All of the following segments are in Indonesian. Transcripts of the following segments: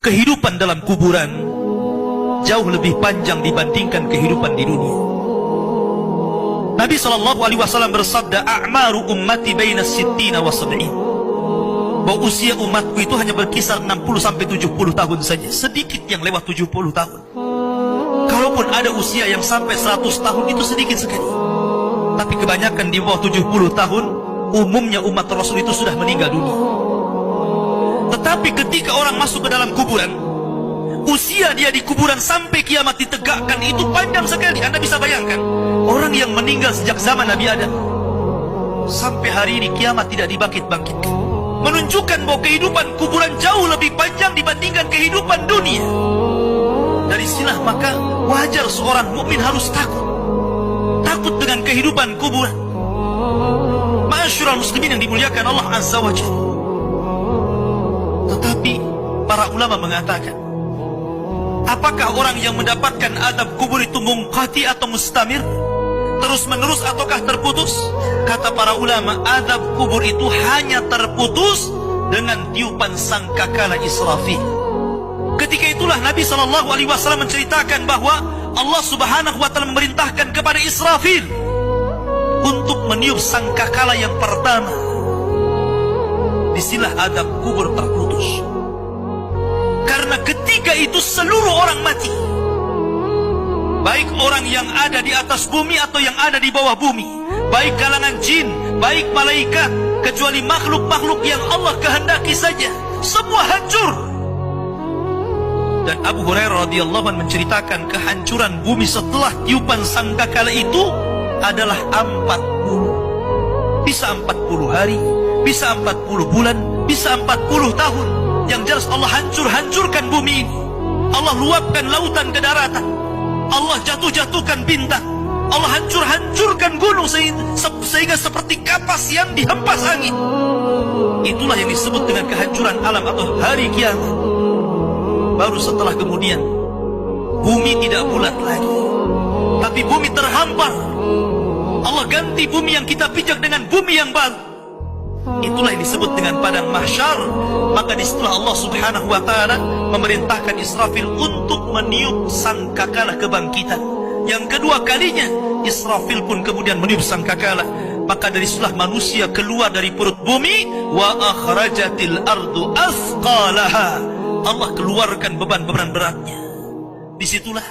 kehidupan dalam kuburan jauh lebih panjang dibandingkan kehidupan di dunia. Nabi SAW bersabda, a'maru ummati baina sittina wa sab'in, bahwa usia umatku itu hanya berkisar 60-70 tahun saja. Sedikit yang lewat 70 tahun. Kalaupun ada usia yang sampai 100 tahun, itu sedikit sekali. Tapi kebanyakan di bawah 70 tahun, umumnya umat Rasul itu sudah meninggal dunia. Tetapi ketika orang masuk ke dalam kuburan, usia dia di kuburan sampai kiamat ditegakkan itu panjang sekali. Anda bisa bayangkan, orang yang meninggal sejak zaman Nabi Adam sampai hari ini kiamat tidak dibangkit-bangkitkan, menunjukkan bahwa kehidupan kuburan jauh lebih panjang dibandingkan kehidupan dunia. Dari sinilah maka wajar seorang mukmin harus takut dengan kehidupan kuburan. Ma'asyiral muslimin yang dimuliakan Allah Azza wa Jalla. Tetapi para ulama mengatakan, apakah orang yang mendapatkan azab kubur itu munqati atau mustamir, terus menerus ataukah terputus? Kata para ulama, azab kubur itu hanya terputus dengan tiupan sangkakala Israfil. Ketika itulah Nabi SAW menceritakan bahwa Allah Subhanahu wa Ta'ala memerintahkan kepada Israfil untuk meniup sangkakala yang pertama. Disinilah azab kubur terputus. Karena ketika itu seluruh orang mati, baik orang yang ada di atas bumi atau yang ada di bawah bumi, baik kalangan jin, baik malaikat, kecuali makhluk-makhluk yang Allah kehendaki saja, semua hancur. Dan Abu Hurairah radhiyallahu anhu menceritakan kehancuran bumi setelah tiupan sangkakala itu adalah 40. Bisa 40 hari, bisa 40 bulan, bisa 40 tahun. Yang jelas Allah hancurkan bumi ini. Allah luapkan lautan ke daratan. Allah jatuhkan bintang. Allah hancurkan gunung sehingga seperti kapas yang dihempas angin. Itulah yang disebut dengan kehancuran alam atau hari kiamat. Baru setelah kemudian bumi tidak bulat lagi, tapi bumi terhampar. Allah ganti bumi yang kita pijak dengan bumi yang baru. Itulah yang disebut dengan padang mahsyar. Maka disitulah Allah Subhanahu wa Ta'ala memerintahkan Israfil untuk meniup sangkakala kebangkitan. Yang kedua kalinya Israfil pun kemudian meniup sangkakala. Maka dari situlah manusia keluar dari perut bumi. Wa akhrajatil ardu athqalaha. Allah keluarkan beban-beban beratnya. Disitulah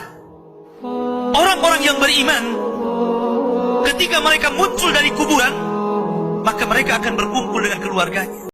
orang-orang yang beriman, ketika mereka muncul dari kuburan, maka mereka akan berkumpul dengan keluarganya.